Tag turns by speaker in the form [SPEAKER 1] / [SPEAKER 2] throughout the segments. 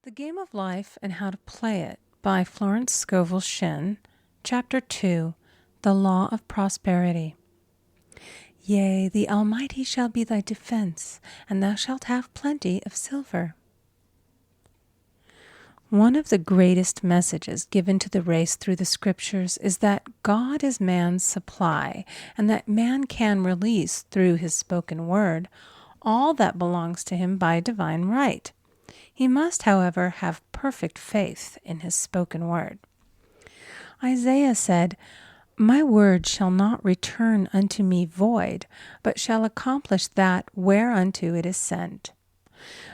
[SPEAKER 1] The Game of Life and How to Play It by Florence Scovel Shinn. Chapter 2, The Law of Prosperity. Yea, the Almighty shall be thy defense, and thou shalt have plenty of silver. One of the greatest messages given to the race through the scriptures is that God is man's supply, and that man can release through his spoken word all that belongs to him by divine right. He must, however, have perfect faith in his spoken word. Isaiah said, "My word shall not return unto me void, but shall accomplish that whereunto it is sent."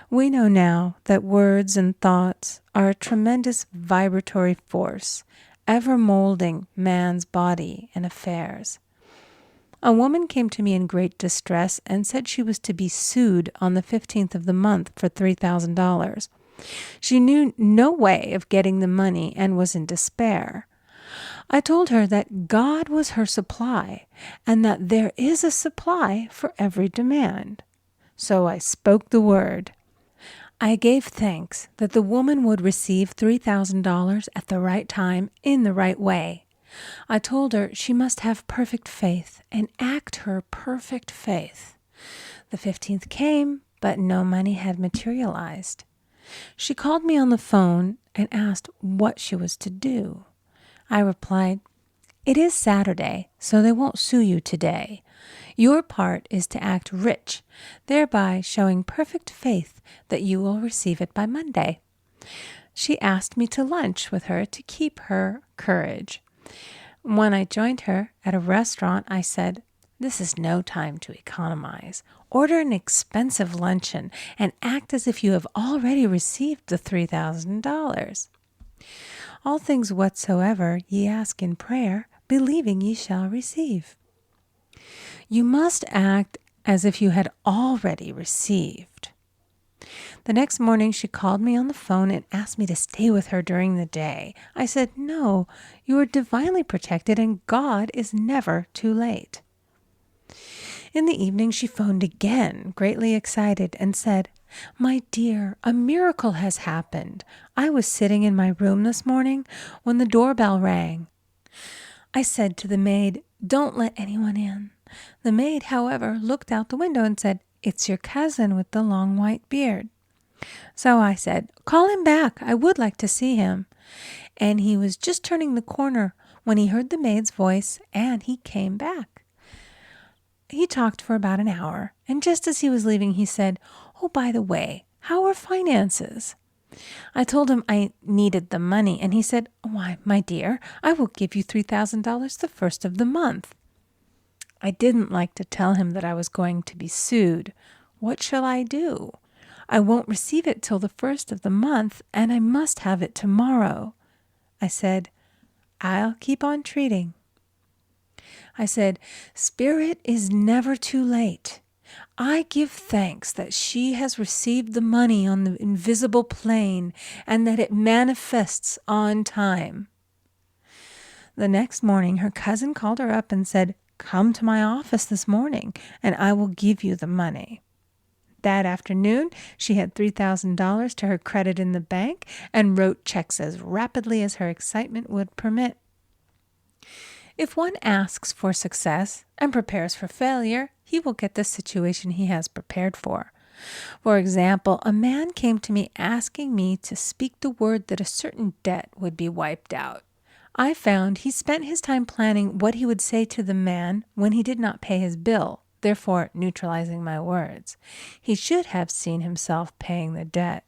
[SPEAKER 1] We know now that words and thoughts are a tremendous vibratory force, ever molding man's body and affairs. A woman came to me in great distress and said she was to be sued on the 15th of the month for $3,000. She knew no way of getting the money and was in despair. I told her that God was her supply and that there is a supply for every demand. So I spoke the word. I gave thanks that the woman would receive $3,000 at the right time in the right way. I told her she must have perfect faith and act her perfect faith. The 15th came, but no money had materialized. She called me on the phone and asked what she was to do. I replied, "It is Saturday, so they won't sue you today. Your part is to act rich, thereby showing perfect faith that you will receive it by Monday." She asked me to lunch with her to keep her courage. When I joined her at a restaurant, I said, "This is no time to economize. Order an expensive luncheon and act as if you have already received the $3,000. All things whatsoever ye ask in prayer, believing ye shall receive." You must act as if you had already received. The next morning, she called me on the phone and asked me to stay with her during the day. I said, "No, you are divinely protected and God is never too late." In the evening, she phoned again, greatly excited, and said, "My dear, a miracle has happened. I was sitting in my room this morning when the doorbell rang. I said to the maid, 'Don't let anyone in.' The maid, however, looked out the window and said, 'It's your cousin with the long white beard.' So I said, 'Call him back. I would like to see him.' And he was just turning the corner when he heard the maid's voice, and he came back. He talked for about an hour, and just as he was leaving, he said, 'Oh, by the way, how are finances?' I told him I needed the money, and he said, 'Why, my dear, I will give you $3,000 the first of the month.' I didn't like to tell him that I was going to be sued. What shall I do? I won't receive it till the first of the month, and I must have it tomorrow. I said, 'I'll keep on treating.' I said, 'Spirit is never too late. I give thanks that she has received the money on the invisible plane and that it manifests on time.' The next morning, her cousin called her up and said, 'Come to my office this morning, and I will give you the money.' That afternoon, she had $3,000 to her credit in the bank and wrote checks as rapidly as her excitement would permit. If one asks for success and prepares for failure, he will get the situation he has prepared for. For example, a man came to me asking me to speak the word that a certain debt would be wiped out. I found he spent his time planning what he would say to the man when he did not pay his bill, therefore neutralizing my words. He should have seen himself paying the debt.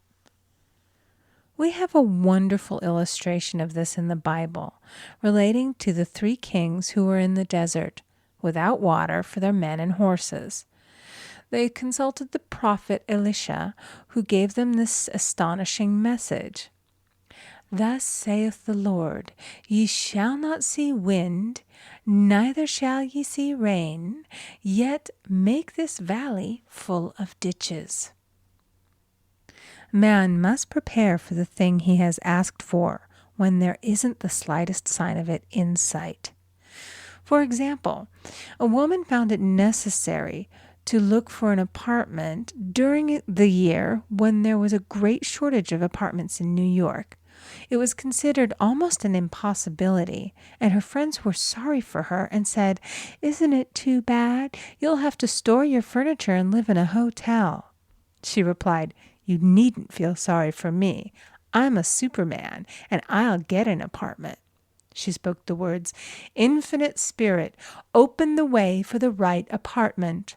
[SPEAKER 1] We have a wonderful illustration of this in the Bible, relating to the 3 kings who were in the desert, without water for their men and horses. They consulted the prophet Elisha, who gave them this astonishing message. "Thus saith the Lord, ye shall not see wind, neither shall ye see rain, yet make this valley full of ditches." Man must prepare for the thing he has asked for when there isn't the slightest sign of it in sight. For example, a woman found it necessary to look for an apartment during the year when there was a great shortage of apartments in New York. It was considered almost an impossibility, and her friends were sorry for her and said, "Isn't it too bad? You'll have to store your furniture and live in a hotel." She replied, "You needn't feel sorry for me. I'm a Superman, and I'll get an apartment." She spoke the words, "Infinite Spirit, open the way for the right apartment."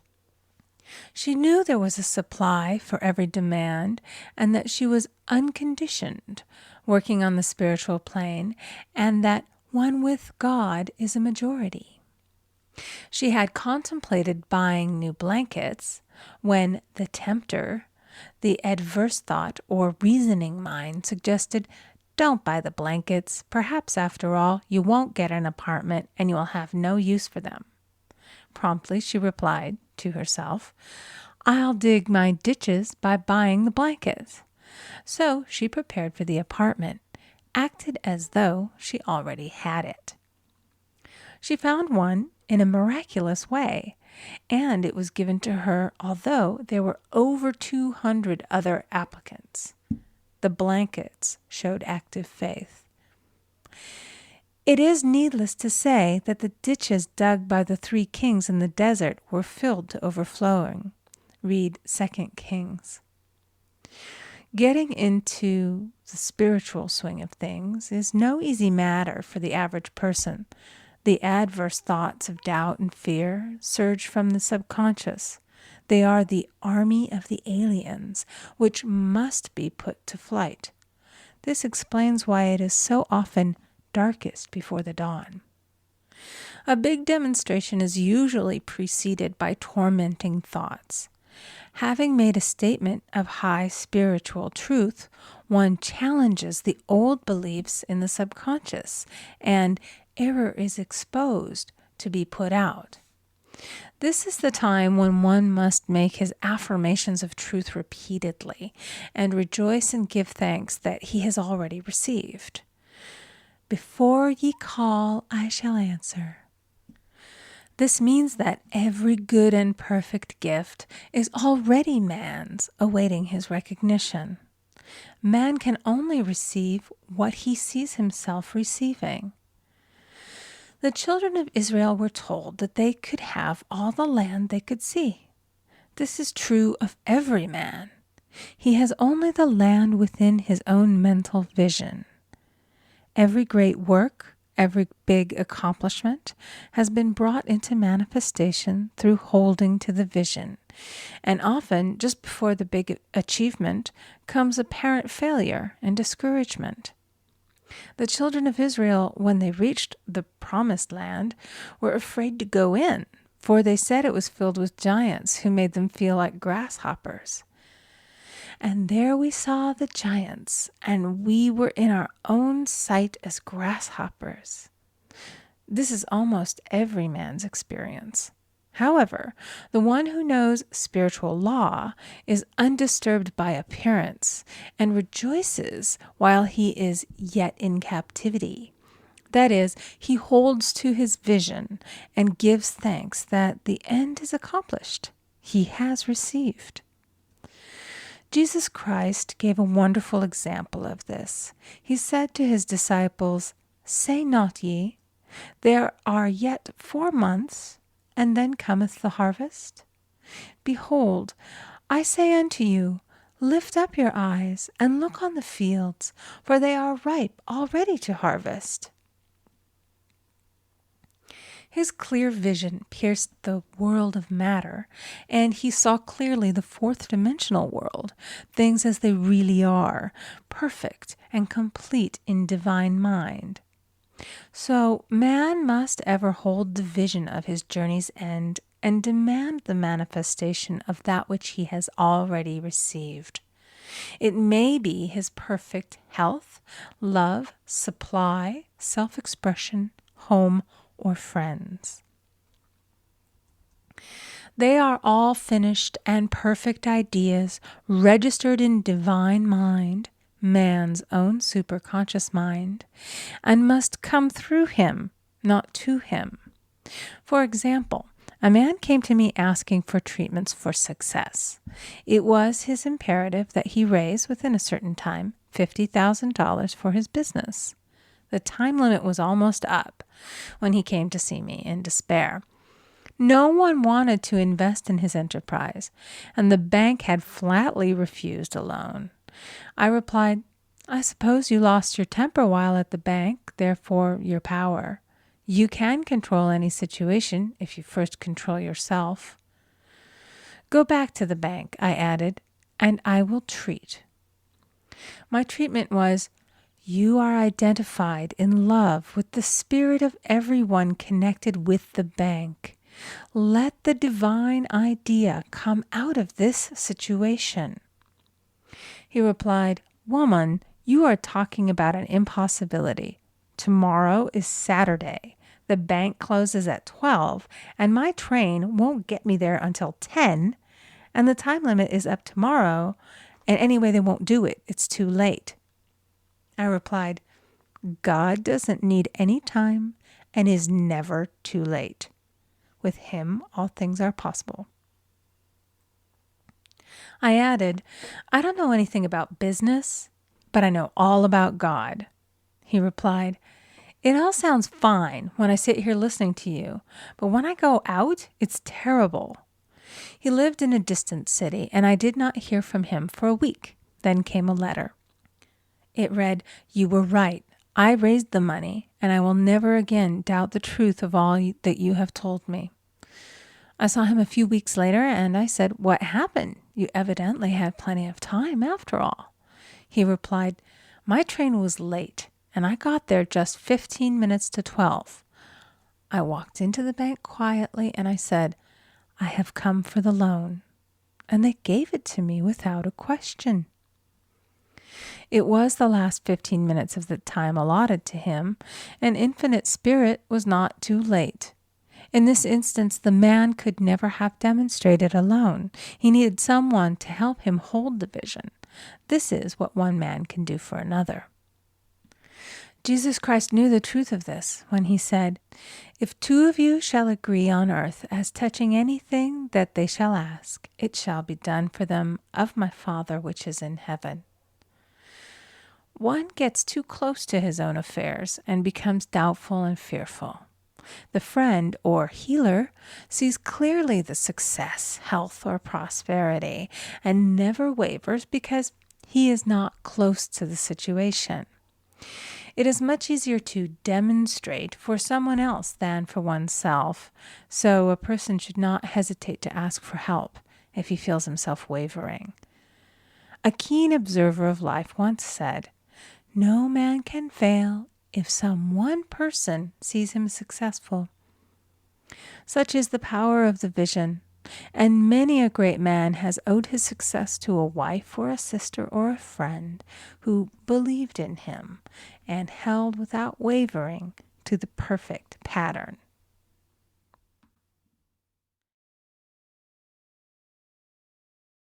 [SPEAKER 1] She knew there was a supply for every demand and that she was unconditioned, working on the spiritual plane, and that one with God is a majority. She had contemplated buying new blankets when the tempter, the adverse thought or reasoning mind, suggested, "Don't buy the blankets. Perhaps, after all, you won't get an apartment and you will have no use for them." Promptly she replied to herself, "I'll dig my ditches by buying the blankets." So she prepared for the apartment, acted as though she already had it. She found one in a miraculous way, and it was given to her although there were over 200 other applicants. The blankets showed active faith. It is needless to say that the ditches dug by the 3 kings in the desert were filled to overflowing. Read 2 Kings. Getting into the spiritual swing of things is no easy matter for the average person. The adverse thoughts of doubt and fear surge from the subconscious. They are the army of the aliens, which must be put to flight. This explains why it is so often darkest before the dawn. A big demonstration is usually preceded by tormenting thoughts. Having made a statement of high spiritual truth, one challenges the old beliefs in the subconscious, and error is exposed to be put out. This is the time when one must make his affirmations of truth repeatedly and rejoice and give thanks that he has already received. "Before ye call, I shall answer." This means that every good and perfect gift is already man's, awaiting his recognition. Man can only receive what he sees himself receiving. The children of Israel were told that they could have all the land they could see. This is true of every man. He has only the land within his own mental vision. Every great work, every big accomplishment has been brought into manifestation through holding to the vision. And often, just before the big achievement, comes apparent failure and discouragement. The children of Israel, when they reached the promised land, were afraid to go in, for they said it was filled with giants who made them feel like grasshoppers. "And there we saw the giants, and we were in our own sight as grasshoppers." This is almost every man's experience. However, the one who knows spiritual law is undisturbed by appearance and rejoices while he is yet in captivity. That is, he holds to his vision and gives thanks that the end is accomplished. He has received. Jesus Christ gave a wonderful example of this. He said to his disciples, "Say not ye, there are yet 4 months, and then cometh the harvest? Behold, I say unto you, lift up your eyes, and look on the fields, for they are ripe already to harvest." His clear vision pierced the world of matter, and he saw clearly the 4th-dimensional world, things as they really are, perfect and complete in divine mind. So man must ever hold the vision of his journey's end and demand the manifestation of that which he has already received. It may be his perfect health, love, supply, self-expression, home, or friends. They are all finished and perfect ideas registered in divine mind, man's own superconscious mind, and must come through him, not to him. For example, A man came to me asking for treatments for success. It was his imperative that he raise, within a certain time, $50,000 for his business. The time limit was almost up when he came to see me in despair. No one wanted to invest in his enterprise, and the bank had flatly refused a loan. I replied, "I suppose you lost your temper while at the bank, therefore your power. You can control any situation if you first control yourself." "Go back to the bank," I added, "and I will treat." My treatment was, "You are identified in love with the spirit of everyone connected with the bank. Let the divine idea come out of this situation." He replied, "Woman, you are talking about an impossibility. Tomorrow is Saturday. The bank closes at 12, and my train won't get me there until 10, and the time limit is up tomorrow, and anyway, they won't do it. It's too late." I replied, "God doesn't need any time and is never too late. With him, all things are possible." I added, "I don't know anything about business, but I know all about God." He replied, "It all sounds fine when I sit here listening to you, but when I go out, it's terrible." He lived in a distant city, and I did not hear from him for a week. Then came a letter. It read, "You were right. I raised the money, and I will never again doubt the truth of all that you have told me." I saw him a few weeks later, and I said, "What happened? You evidently had plenty of time after all." He replied, "My train was late, and I got there just 15 minutes to 12. I walked into the bank quietly, and I said, 'I have come for the loan.' And they gave it to me without a question." It was the last 15 minutes of the time allotted to him, and Infinite Spirit was not too late. In this instance, the man could never have demonstrated alone. He needed someone to help him hold the vision. This is what one man can do for another. Jesus Christ knew the truth of this when he said, "If two of you shall agree on earth as touching anything that they shall ask, it shall be done for them of my Father which is in heaven." One gets too close to his own affairs and becomes doubtful and fearful. The friend or healer sees clearly the success, health, or prosperity and never wavers because he is not close to the situation. It is much easier to demonstrate for someone else than for oneself, so a person should not hesitate to ask for help if he feels himself wavering. A keen observer of life once said, "No man can fail if some one person sees him successful." Such is the power of the vision, and many a great man has owed his success to a wife or a sister or a friend who believed in him and held without wavering to the perfect pattern.